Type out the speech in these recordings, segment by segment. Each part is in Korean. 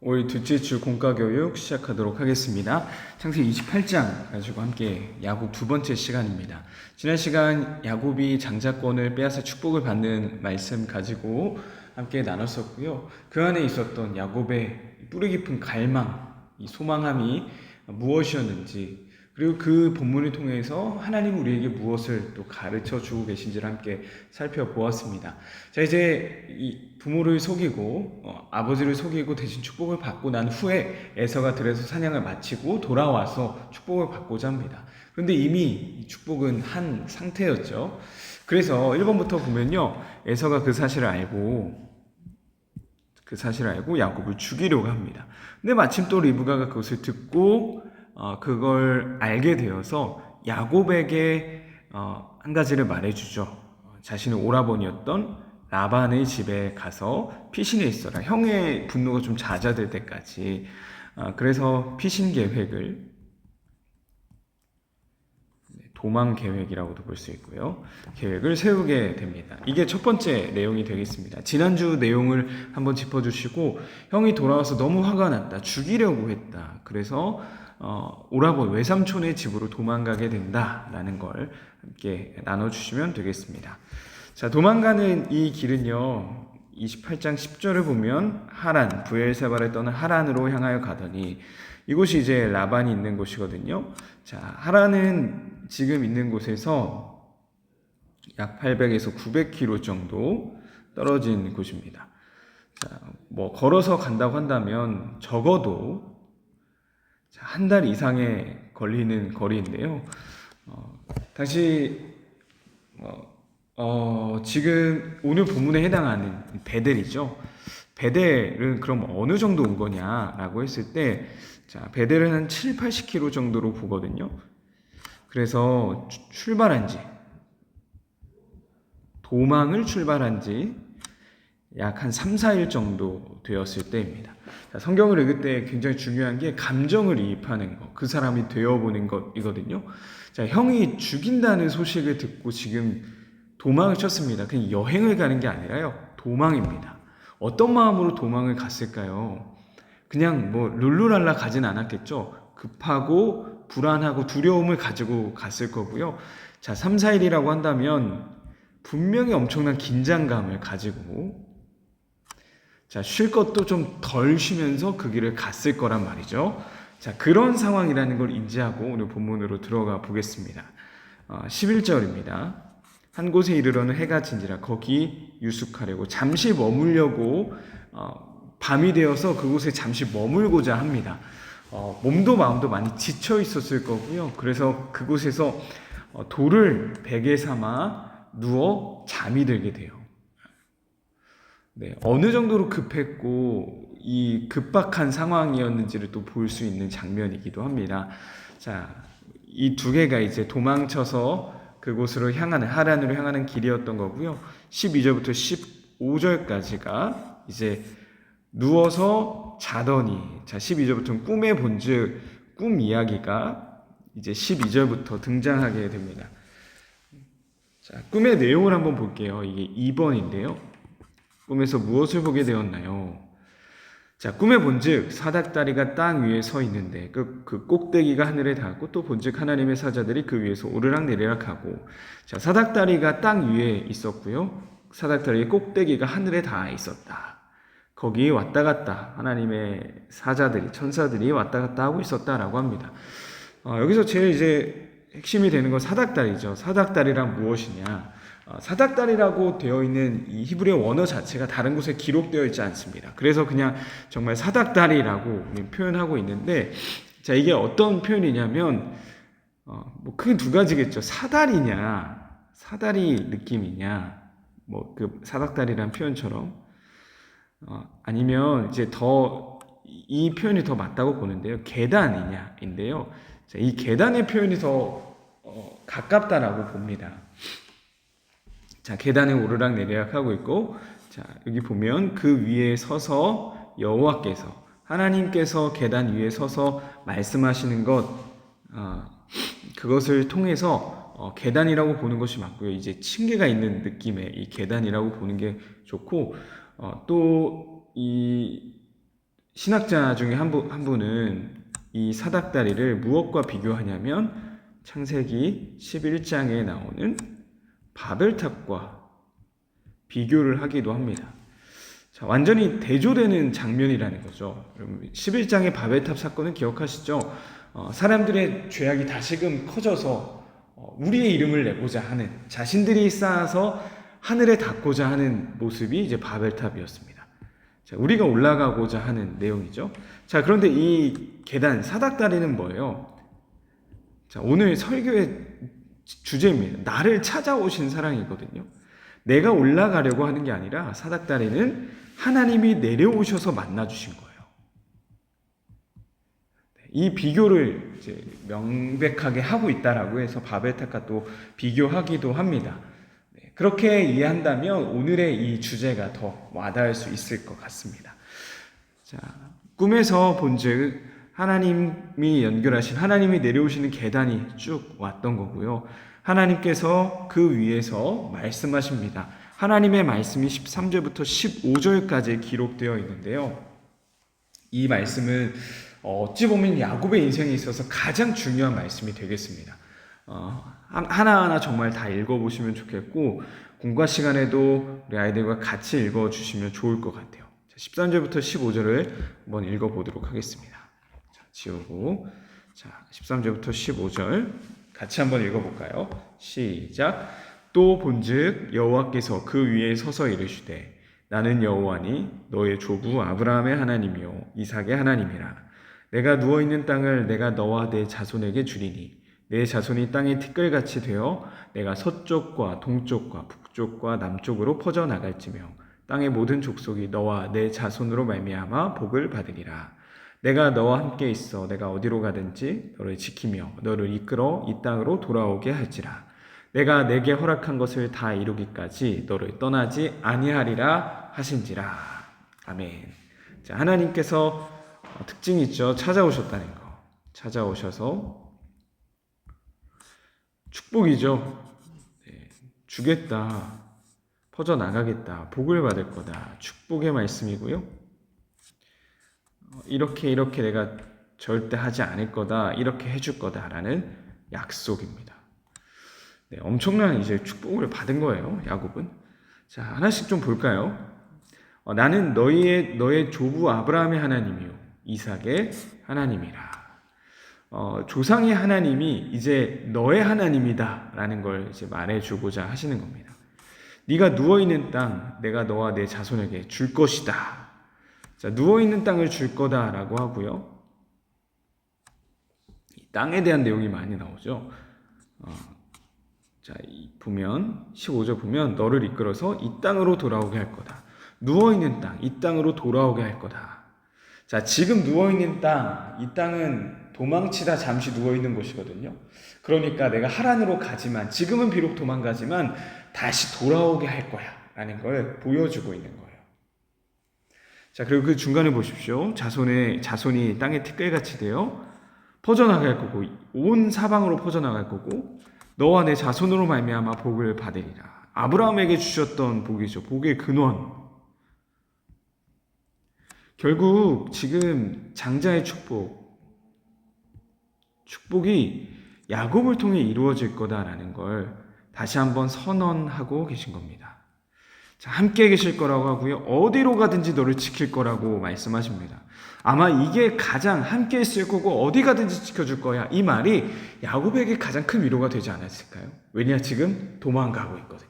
올 둘째 주 공과교육 시작하도록 하겠습니다. 창세기 28장 가지고 함께 야곱 두 번째 시간입니다. 지난 시간 야곱이 장자권을 빼앗아 축복을 받는 말씀 가지고 함께 나눴었고요. 그 안에 있었던 야곱의 뿌리 깊은 갈망, 이 소망함이 무엇이었는지, 그리고 그 본문을 통해서 하나님 우리에게 무엇을 또 가르쳐 주고 계신지를 함께 살펴보았습니다. 자, 이제 이 부모를 속이고 아버지를 속이고 대신 축복을 받고 난 후에 에서가 들에서 사냥을 마치고 돌아와서 축복을 받고자 합니다. 그런데 이미 축복은 한 상태였죠. 그래서 1번부터 보면요, 에서가 그 사실을 알고 야곱을 죽이려고 합니다. 근데 마침 또 리브가가 그것을 듣고 그걸 알게 되어서 야곱에게 한 가지를 말해주죠. 자신의 오라버니였던 라반의 집에 가서 피신해 있어라. 형의 분노가 좀 잦아들 때까지. 그래서 피신 계획을, 도망 계획이라고도 볼 수 있고요. 계획을 세우게 됩니다. 이게 첫 번째 내용이 되겠습니다. 지난주 내용을 한번 짚어주시고, 형이 돌아와서 너무 화가 났다. 죽이려고 했다. 그래서 오라버니 외삼촌의 집으로 도망가게 된다라는 걸 함께 나눠주시면 되겠습니다. 자, 도망가는 이 길은요, 28장 10절을 보면 하란, 브엘세바를 떠나 하란으로 향하여 가더니, 이곳이 이제 라반이 있는 곳이거든요. 자, 하란은 지금 있는 곳에서 약 800에서 900km 정도 떨어진 곳입니다. 자, 뭐 걸어서 간다고 한다면 적어도 한 달 이상에 걸리는 거리인데요. 당시 지금 오늘 본문에 해당하는 베델이죠. 베델은 그럼 어느 정도 온 거냐라고 했을 때, 자, 베델은 한 7, 80km 정도로 보거든요. 그래서 도망을 출발한 지 약 한 3, 4일 정도 되었을 때입니다. 자, 성경을 읽을 때 굉장히 중요한 게 감정을 이입하는 것, 그 사람이 되어보는 것이거든요. 자, 형이 죽인다는 소식을 듣고 지금 도망을 쳤습니다. 그냥 여행을 가는 게 아니라요, 도망입니다. 어떤 마음으로 도망을 갔을까요? 그냥 뭐 룰루랄라 가진 않았겠죠. 급하고 불안하고 두려움을 가지고 갔을 거고요. 자, 3, 4일이라고 한다면 분명히 엄청난 긴장감을 가지고, 자, 쉴 것도 좀 덜 쉬면서 그 길을 갔을 거란 말이죠. 자, 그런 상황이라는 걸 인지하고 오늘 본문으로 들어가 보겠습니다. 11절입니다. 한 곳에 이르러는 해가 진지라 거기 유숙하려고 잠시 머물려고 밤이 되어서 그곳에 잠시 머물고자 합니다. 몸도 마음도 많이 지쳐 있었을 거고요. 그래서 그곳에서 돌을 베개 삼아 누워 잠이 들게 돼요. 네, 어느 정도로 급했고 이 급박한 상황이었는지를 또 볼 수 있는 장면이기도 합니다. 자, 이 두 개가 이제 도망쳐서 그곳으로 향하는, 하란으로 향하는 길이었던 거고요. 12절부터 15절까지가 이제 누워서 자더니, 자, 12절부터는 꿈에 본즉 꿈 이야기가 이제 12절부터 등장하게 됩니다. 자, 꿈의 내용을 한번 볼게요. 이게 2번인데요. 꿈에서 무엇을 보게 되었나요? 자, 꿈에 본즉 사닥다리가 땅 위에 서 있는데 그 꼭대기가 하늘에 닿았고, 또 본즉 하나님의 사자들이 그 위에서 오르락 내리락 하고, 자, 사닥다리가 땅 위에 있었고요. 사닥다리의 꼭대기가 하늘에 닿아 있었다. 거기 왔다 갔다 하나님의 사자들이, 천사들이 왔다 갔다 하고 있었다라고 합니다. 여기서 제일 이제 핵심이 되는 건 사닥다리죠. 사닥다리란 무엇이냐? 사닥다리라고 되어 있는 이 히브리어 원어 자체가 다른 곳에 기록되어 있지 않습니다. 그래서 그냥 정말 사닥다리라고 표현하고 있는데, 자, 이게 어떤 표현이냐면 뭐 크게 두 가지겠죠. 사다리냐, 사다리 느낌이냐, 뭐 그 사닥다리란 표현처럼, 아니면 이제 더 이 표현이 더 맞다고 보는데요. 계단이냐인데요. 자, 이 계단의 표현이 더 가깝다라고 봅니다. 자, 계단에 오르락 내리락 하고 있고, 자, 여기 보면 그 위에 서서 여호와께서, 하나님께서 계단 위에 서서 말씀하시는 것, 그것을 통해서 계단이라고 보는 것이 맞고요. 이제 층계가 있는 느낌의 이 계단이라고 보는 게 좋고, 또 이 신학자 중에 한 분은 이 사닥다리를 무엇과 비교하냐면 창세기 11장에 나오는 바벨탑과 비교를 하기도 합니다. 자, 완전히 대조되는 장면이라는 거죠. 11장의 바벨탑 사건은 기억하시죠? 사람들의 죄악이 다시금 커져서 우리의 이름을 내고자 하는, 자신들이 쌓아서 하늘에 닿고자 하는 모습이 이제 바벨탑이었습니다. 자, 우리가 올라가고자 하는 내용이죠. 자, 그런데 이 계단, 사닥다리는 뭐예요? 자, 오늘 설교의 주제입니다. 나를 찾아오신 사랑이거든요. 내가 올라가려고 하는 게 아니라 사닥다리는 하나님이 내려오셔서 만나주신 거예요. 이 비교를 이제 명백하게 하고 있다라고 해서 바벨탑과 또 비교하기도 합니다. 그렇게 이해한다면 오늘의 이 주제가 더 와닿을 수 있을 것 같습니다. 자, 꿈에서 본즉 하나님이 연결하신, 하나님이 내려오시는 계단이 쭉 왔던 거고요. 하나님께서 그 위에서 말씀하십니다. 하나님의 말씀이 13절부터 15절까지 기록되어 있는데요. 이 말씀은 어찌 보면 야곱의 인생에 있어서 가장 중요한 말씀이 되겠습니다. 하나하나 정말 다 읽어보시면 좋겠고, 공과 시간에도 우리 아이들과 같이 읽어주시면 좋을 것 같아요. 13절부터 15절을 한번 읽어보도록 하겠습니다. 자, 지우고, 자, 13절부터 15절 같이 한번 읽어볼까요? 시작. 또 본즉 여호와께서 그 위에 서서 이르시되 나는 여호와니 너의 조부 아브라함의 하나님이요 이삭의 하나님이라. 내가 누워있는 땅을 내가 너와 내 자손에게 주리니 내 자손이 땅의 티끌같이 되어 내가 서쪽과 동쪽과 북쪽과 남쪽으로 퍼져나갈지며 땅의 모든 족속이 너와 내 자손으로 말미암아 복을 받으리라. 내가 너와 함께 있어 내가 어디로 가든지 너를 지키며 너를 이끌어 이 땅으로 돌아오게 할지라. 내가 내게 허락한 것을 다 이루기까지 너를 떠나지 아니하리라 하신지라. 아멘. 자, 하나님께서 특징이 있죠. 찾아오셨다는 거. 찾아오셔서 축복이죠. 네, 주겠다. 퍼져나가겠다. 복을 받을 거다. 축복의 말씀이고요. 이렇게 내가 절대 하지 않을 거다. 이렇게 해줄 거다라는 약속입니다. 네, 엄청난 이제 축복을 받은 거예요, 야곱은. 자, 하나씩 좀 볼까요? 나는 너의 조부 아브라함의 하나님이요 이삭의 하나님이라. 조상의 하나님이 이제 너의 하나님이다라는 걸 이제 말해주고자 하시는 겁니다. 네가 누워있는 땅 내가 너와 내 자손에게 줄 것이다. 자, 누워있는 땅을 줄 거다라고 하고요. 이 땅에 대한 내용이 많이 나오죠. 자, 보면 15절 보면 너를 이끌어서 이 땅으로 돌아오게 할 거다. 누워있는 땅, 이 땅으로 돌아오게 할 거다. 자, 지금 누워있는 땅, 이 땅은 도망치다 잠시 누워있는 곳이거든요. 그러니까 내가 하란으로 가지만, 지금은 비록 도망가지만 다시 돌아오게 할 거야 라는 걸 보여주고 있는 거예요. 자, 그리고 그 중간에 보십시오. 자손이 땅의 티끌같이 되어 퍼져나갈 거고 온 사방으로 퍼져나갈 거고 너와 내 자손으로 말미암아 복을 받으리라. 아브라함에게 주셨던 복이죠. 복의 근원. 결국 지금 장자의 축복이 야곱을 통해 이루어질 거다라는 걸 다시 한번 선언하고 계신 겁니다. 자, 함께 계실 거라고 하고요. 어디로 가든지 너를 지킬 거라고 말씀하십니다. 아마 이게 가장 함께 있을 거고 어디 가든지 지켜줄 거야. 이 말이 야곱에게 가장 큰 위로가 되지 않았을까요? 왜냐, 지금 도망가고 있거든요.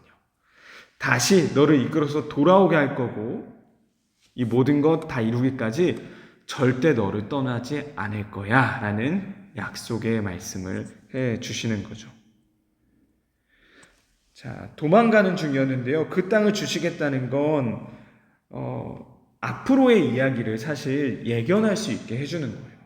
다시 너를 이끌어서 돌아오게 할 거고 이 모든 것 다 이루기까지 절대 너를 떠나지 않을 거야 라는 약속의 말씀을 해주시는 거죠. 자, 도망가는 중이었는데요. 그 땅을 주시겠다는 건 앞으로의 이야기를 사실 예견할 수 있게 해주는 거예요.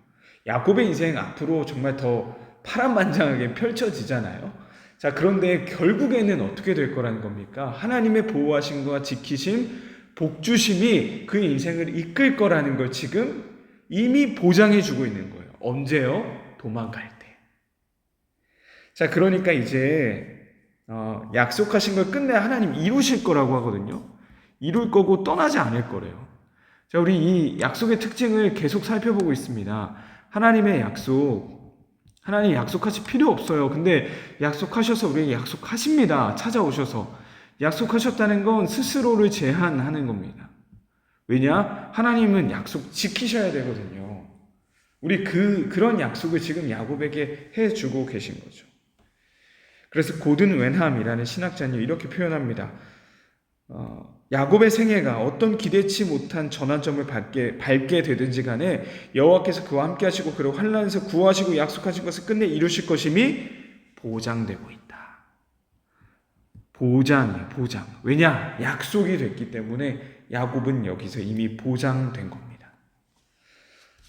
야곱의 인생 앞으로 정말 더 파란만장하게 펼쳐지잖아요. 자, 그런데 결국에는 어떻게 될 거라는 겁니까? 하나님의 보호하심과 지키심, 복주심이 그 인생을 이끌 거라는 걸 지금 이미 보장해 주고 있는 거예요. 언제요? 도망갈 때. 자, 그러니까 이제 약속하신 걸 끝내 하나님 이루실 거라고 하거든요. 이룰 거고 떠나지 않을 거래요. 자, 우리 이 약속의 특징을 계속 살펴보고 있습니다. 하나님의 약속, 하나님 약속하실 필요 없어요. 근데 약속하셔서 우리에게 약속하십니다. 찾아오셔서. 약속하셨다는 건 스스로를 제한하는 겁니다. 왜냐? 하나님은 약속 지키셔야 되거든요. 우리 그런 약속을 지금 야곱에게 해주고 계신 거죠. 그래서 고든 웬함이라는 신학자는 이렇게 표현합니다. 야곱의 생애가 어떤 기대치 못한 전환점을 밟게 되든지 간에 여호와께서 그와 함께 하시고 그를 환난에서 구하시고 약속하신 것을 끝내 이루실 것임이 보장되고 있다. 보장이에요, 보장. 왜냐? 약속이 됐기 때문에 야곱은 여기서 이미 보장된 겁니다.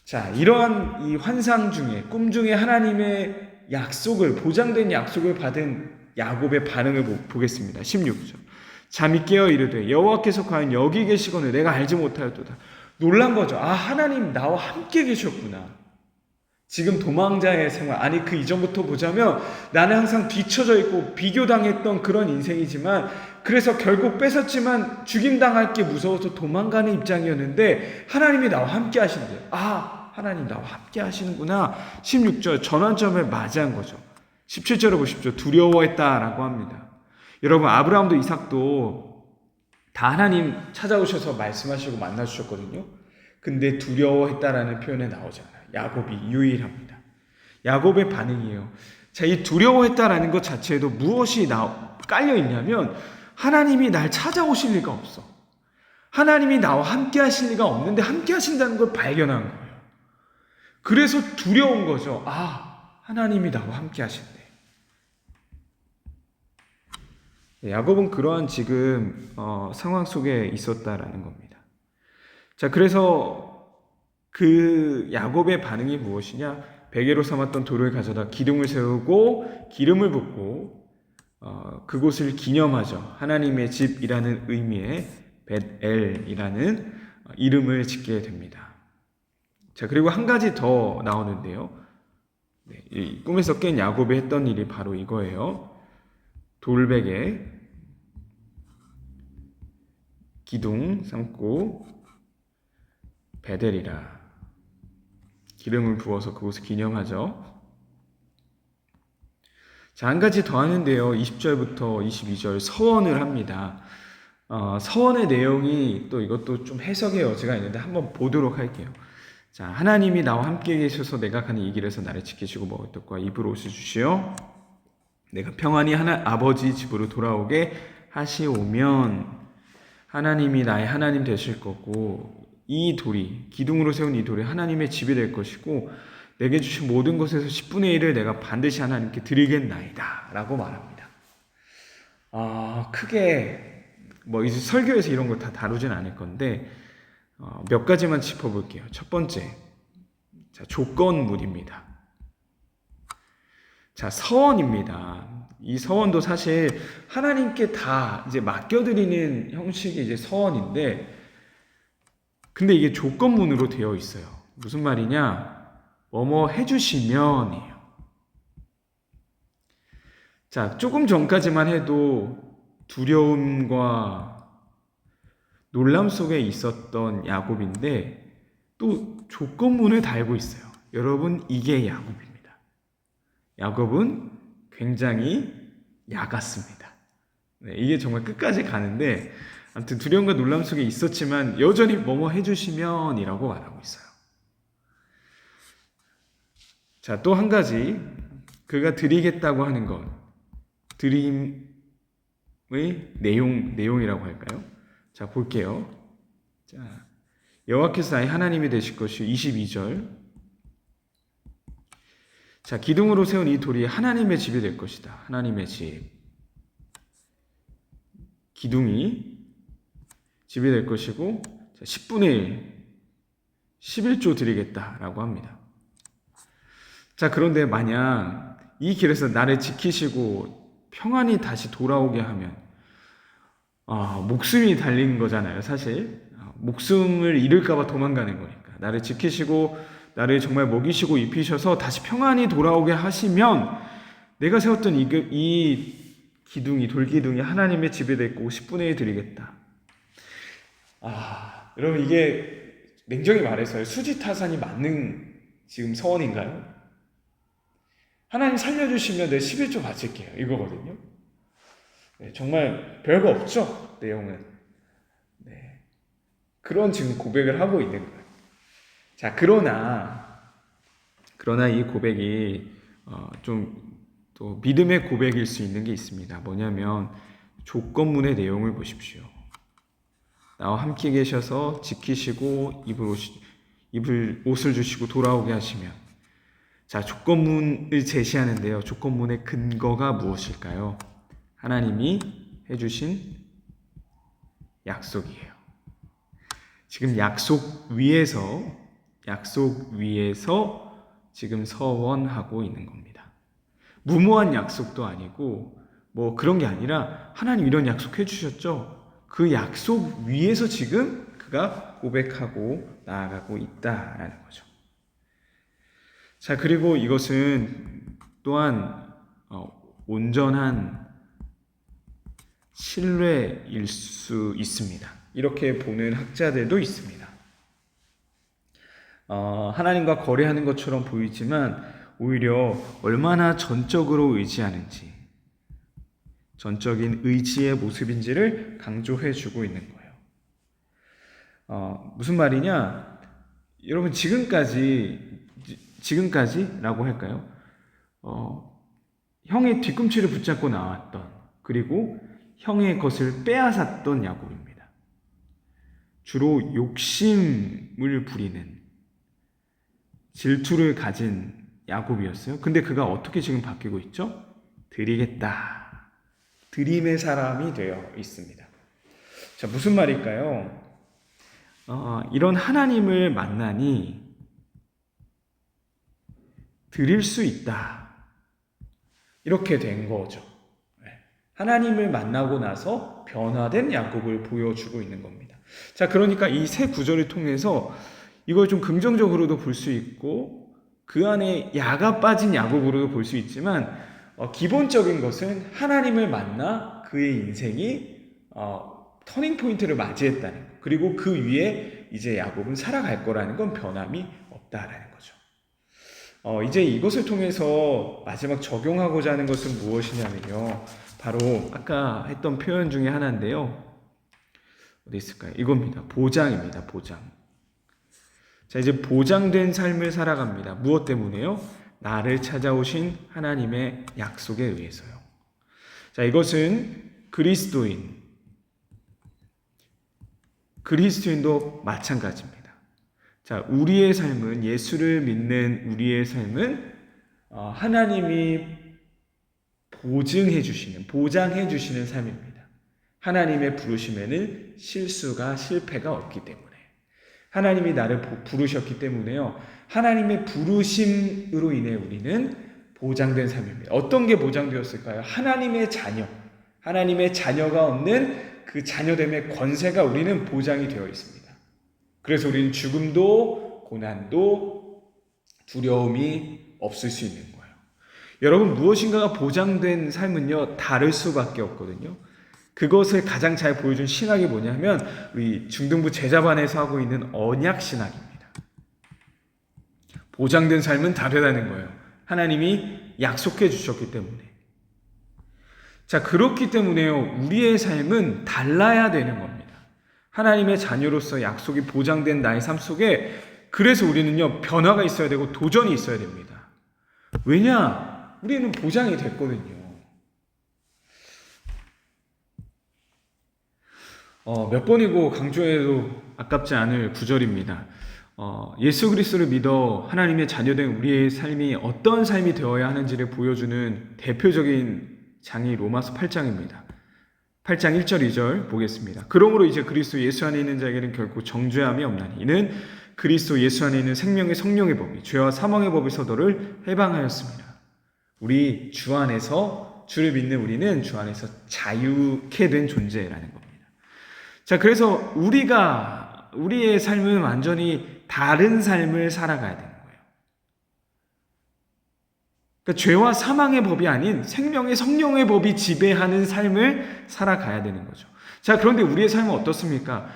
자, 이러한 이 환상 중에, 꿈 중에 하나님의 약속을, 보장된 약속을 받은 야곱의 반응을 보겠습니다. 16절. 잠이 깨어 이르되 여호와께서 과연 여기 계시거늘 내가 알지 못하였도다. 놀란 거죠. 아, 하나님 나와 함께 계셨구나. 지금 도망자의 생활, 아니 그 이전부터 보자면 나는 항상 뒤처져 있고 비교당했던 그런 인생이지만, 그래서 결국 뺏었지만 죽임당할 게 무서워서 도망가는 입장이었는데 하나님이 나와 함께 하신대요. 아, 하나님 나와 함께 하시는구나. 16절 전환점을 맞이한 거죠. 17절을 보십시오. 두려워했다라고 합니다. 여러분, 아브라함도 이삭도 다 하나님 찾아오셔서 말씀하시고 만나주셨거든요. 근데 두려워했다라는 표현에 나오잖아요. 야곱이 유일합니다. 야곱의 반응이에요. 자, 이 두려워했다라는 것 자체에도 무엇이 깔려 있냐면 하나님이 날 찾아오실 리가 없어. 하나님이 나와 함께 하실 리가 없는데 함께 하신다는 걸 발견한 거예요. 그래서 두려운 거죠. 아, 하나님이 나와 함께 하신대. 야곱은 그러한 지금 상황 속에 있었다라는 겁니다. 자, 그래서 그 야곱의 반응이 무엇이냐? 베개로 삼았던 돌을 가져다 기둥을 세우고 기름을 붓고 그곳을 기념하죠. 하나님의 집이라는 의미의 벳엘이라는 이름을 짓게 됩니다. 자, 그리고 한 가지 더 나오는데요. 이 꿈에서 깬 야곱이 했던 일이 바로 이거예요. 돌베개 기둥 삼고 베델이라 기름을 부어서 그곳을 기념하죠. 자, 한 가지 더 하는데요. 20절부터 22절 서원을 합니다. 서원의 내용이 또 이것도 좀 해석의 여지가 있는데 한번 보도록 할게요. 자, 하나님이 나와 함께 계셔서 내가 가는 이 길에서 나를 지키시고 먹을 떡과 입을 옷을 주시어 내가 평안히 아버지 집으로 돌아오게 하시오면 하나님이 나의 하나님 되실 거고 이 돌이 기둥으로 세운 이 돌이 하나님의 집이 될 것이고 내게 주신 모든 것에서 10분의 1을 내가 반드시 하나님께 드리겠나이다 라고 말합니다. 크게 이제 설교에서 이런 걸 다 다루진 않을 건데 몇 가지만 짚어볼게요. 첫 번째, 자, 조건물입니다. 자, 서원입니다. 이 서원도 사실 하나님께 다 이제 맡겨드리는 형식이 이제 서원인데, 근데 이게 조건문으로 되어 있어요. 무슨 말이냐? 뭐뭐 해주시면이에요. 자, 조금 전까지만 해도 두려움과 놀람 속에 있었던 야곱인데 또 조건문을 달고 있어요. 여러분, 이게 야곱입니다. 야곱은 굉장히 야같습니다. 이게 정말 끝까지 가는데 아무튼 두려움과 놀람 속에 있었지만 여전히 뭐뭐 해주시면 이라고 말하고 있어요. 자, 또 한 가지 그가 드리겠다고 하는 것, 드림의 내용이라고 할까요? 자, 볼게요. 자, 여호와께서 나의 하나님이 되실 것이요. 22절. 자, 기둥으로 세운 이 돌이 하나님의 집이 될 것이다. 하나님의 집. 기둥이 집이 될 것이고 10분의 1, 11조 드리겠다라고 합니다. 자, 그런데 만약 이 길에서 나를 지키시고 평안히 다시 돌아오게 하면 목숨이 달린 거잖아요. 사실 목숨을 잃을까 봐 도망가는 거니까. 나를 지키시고 나를 정말 먹이시고 입히셔서 다시 평안히 돌아오게 하시면 내가 세웠던 이 기둥이, 돌기둥이 하나님의 집이 될 거고 10분의 1 드리겠다. 여러분, 이게 냉정히 말해서요. 수지타산이 맞는 지금 서원인가요? 하나님 살려주시면 내 11조 바칠게요. 이거거든요. 네, 정말 별거 없죠. 내용은. 네, 그런 지금 고백을 하고 있는 거예요. 자, 그러나 이 고백이 좀 또 믿음의 고백일 수 있는 게 있습니다. 뭐냐면 조건문의 내용을 보십시오. 나와 함께 계셔서 지키시고 입을 옷을 주시고 돌아오게 하시면. 자, 조건문을 제시하는데요. 조건문의 근거가 무엇일까요? 하나님이 해주신 약속이에요. 지금 약속 위에서 지금 서원하고 있는 겁니다. 무모한 약속도 아니고 뭐 그런 게 아니라 하나님 이런 약속 해주셨죠. 그 약속 위에서 지금 그가 고백하고 나아가고 있다라는 거죠. 자, 그리고 이것은 또한 온전한 신뢰일 수 있습니다. 이렇게 보는 학자들도 있습니다. 하나님과 거래하는 것처럼 보이지만 오히려 얼마나 전적으로 의지하는지, 전적인 의지의 모습인지를 강조해주고 있는 거예요. 무슨 말이냐? 여러분, 지금까지라고 할까요? 형의 뒤꿈치를 붙잡고 나왔던, 그리고 형의 것을 빼앗았던 야곱입니다. 주로 욕심을 부리는, 질투를 가진 야곱이었어요. 근데 그가 어떻게 지금 바뀌고 있죠? 드리겠다. 드림의 사람이 되어 있습니다. 자, 무슨 말일까요? 이런 하나님을 만나니 드릴 수 있다. 이렇게 된 거죠. 하나님을 만나고 나서 변화된 야곱을 보여주고 있는 겁니다. 자, 그러니까 이 세 구절을 통해서 이걸 좀 긍정적으로도 볼 수 있고 그 안에 야가 빠진 야곱으로도 볼 수 있지만 기본적인 것은 하나님을 만나 그의 인생이 터닝 포인트를 맞이했다는 것, 그리고 그 위에 이제 야곱은 살아갈 거라는 건 변함이 없다라는 거죠. 이제 이것을 통해서 마지막 적용하고자 하는 것은 무엇이냐면요, 바로 아까 했던 표현 중에 하나인데요. 어디 있을까요? 이겁니다. 보장입니다. 보장. 자, 이제 보장된 삶을 살아갑니다. 무엇 때문에요? 나를 찾아오신 하나님의 약속에 의해서요. 자, 이것은 그리스도인도 마찬가지입니다. 자, 우리의 삶은, 예수를 믿는 우리의 삶은 하나님이 보장해 주시는 삶입니다. 하나님의 부르심에는 실패가 없기 때문에. 하나님이 나를 부르셨기 때문에요. 하나님의 부르심으로 인해 우리는 보장된 삶입니다. 어떤 게 보장되었을까요? 하나님의 자녀가 얻는 그 자녀됨의 권세가 우리는 보장이 되어 있습니다. 그래서 우리는 죽음도 고난도 두려움이 없을 수 있는 거예요. 여러분, 무엇인가가 보장된 삶은요, 다를 수밖에 없거든요. 그것을 가장 잘 보여준 신학이 뭐냐면 우리 중등부 제자반에서 하고 있는 언약 신학입니다. 보장된 삶은 다르다는 거예요. 하나님이 약속해 주셨기 때문에. 자, 그렇기 때문에요, 우리의 삶은 달라야 되는 겁니다. 하나님의 자녀로서 약속이 보장된 나의 삶 속에, 그래서 우리는요, 변화가 있어야 되고 도전이 있어야 됩니다. 왜냐? 우리는 보장이 됐거든요. 몇 번이고 강조해도 아깝지 않을 구절입니다. 예수 그리스도를 믿어 하나님의 자녀된 우리의 삶이 어떤 삶이 되어야 하는지를 보여주는 대표적인 장이 로마서 8장입니다. 8장 1절 2절 보겠습니다. 그러므로 이제 그리스도 예수 안에 있는 자에게는 결코 정죄함이 없나니 이는 그리스도 예수 안에 있는 생명의 성령의 법이 죄와 사망의 법에서 너를 해방하였습니다. 우리 주 안에서, 주를 믿는 우리는 주 안에서 자유케 된 존재라는 겁니다. 자, 그래서 우리의 삶은 완전히 다른 삶을 살아가야 되는 거예요. 그러니까 죄와 사망의 법이 아닌 생명의 성령의 법이 지배하는 삶을 살아가야 되는 거죠. 자, 그런데 우리의 삶은 어떻습니까?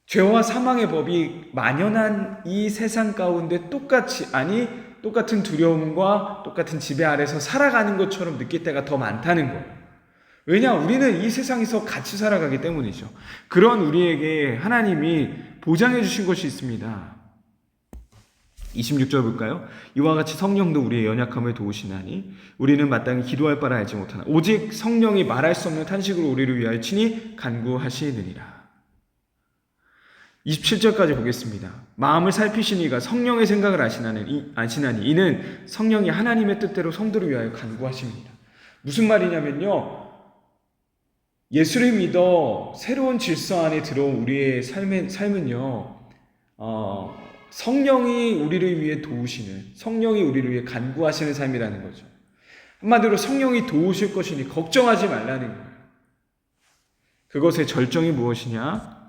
죄와 사망의 법이 만연한 이 세상 가운데 똑같은 두려움과 똑같은 지배 아래서 살아가는 것처럼 느낄 때가 더 많다는 거예요. 왜냐? 우리는 이 세상에서 같이 살아가기 때문이죠. 그런 우리에게 하나님이 보장해 주신 것이 있습니다. 26절 볼까요? 이와 같이 성령도 우리의 연약함을 도우시나니 우리는 마땅히 기도할 바를 알지 못하나 오직 성령이 말할 수 없는 탄식으로 우리를 위하여 친히 간구하시느니라. 27절까지 보겠습니다. 마음을 살피시니 이가 성령의 생각을 아시나니 이는 성령이 하나님의 뜻대로 성도를 위하여 간구하십니다. 무슨 말이냐면요, 예수를 믿어 새로운 질서 안에 들어온 우리의 삶은요, 성령이 우리를 위해 도우시는, 성령이 우리를 위해 간구하시는 삶이라는 거죠. 한마디로 성령이 도우실 것이니 걱정하지 말라는 거예요. 그것의 절정이 무엇이냐?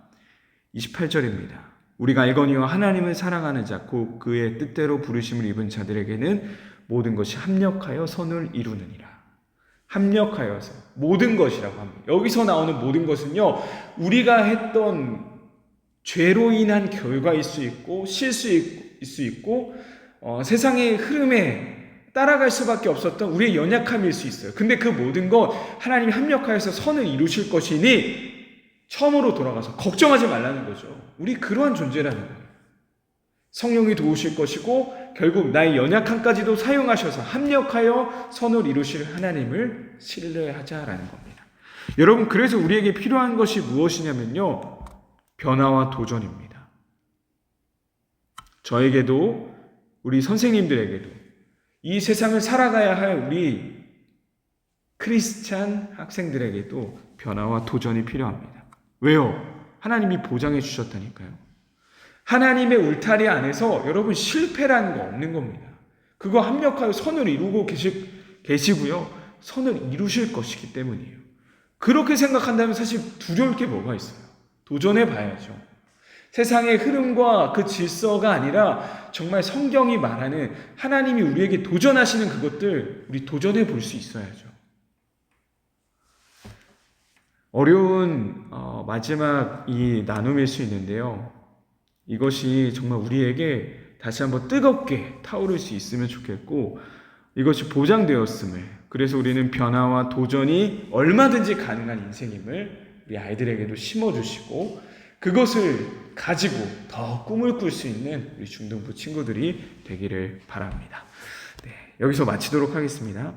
28절입니다. 우리가 알거니와 하나님을 사랑하는 자 곧 그의 뜻대로 부르심을 입은 자들에게는 모든 것이 합력하여 선을 이루느니라. 합력하여서 모든 것이라고 합니다. 여기서 나오는 모든 것은요, 우리가 했던 죄로 인한 결과일 수 있고 실수일 수 있고 세상의 흐름에 따라갈 수밖에 없었던 우리의 연약함일 수 있어요. 근데 그 모든 것 하나님이 합력하여서 선을 이루실 것이니 처음으로 돌아가서 걱정하지 말라는 거죠. 우리 그러한 존재라는 거예요. 성령이 도우실 것이고 결국 나의 연약함까지도 사용하셔서 합력하여 선을 이루실 하나님을 신뢰하자라는 겁니다. 여러분, 그래서 우리에게 필요한 것이 무엇이냐면요, 변화와 도전입니다. 저에게도 우리 선생님들에게도 이 세상을 살아가야 할 우리 크리스찬 학생들에게도 변화와 도전이 필요합니다. 왜요? 하나님이 보장해 주셨다니까요. 하나님의 울타리 안에서 여러분 실패라는 거 없는 겁니다. 그거 합력하여 선을 이루고 계시고요. 선을 이루실 것이기 때문이에요. 그렇게 생각한다면 사실 두려울 게 뭐가 있어요? 도전해 봐야죠. 세상의 흐름과 그 질서가 아니라 정말 성경이 말하는 하나님이 우리에게 도전하시는 그것들 우리 도전해 볼 수 있어야죠. 어려운 마지막 이 나눔일 수 있는데요. 이것이 정말 우리에게 다시 한번 뜨겁게 타오를 수 있으면 좋겠고 이것이 보장되었음을, 그래서 우리는 변화와 도전이 얼마든지 가능한 인생임을 우리 아이들에게도 심어주시고 그것을 가지고 더 꿈을 꿀 수 있는 우리 중등부 친구들이 되기를 바랍니다. 네, 여기서 마치도록 하겠습니다.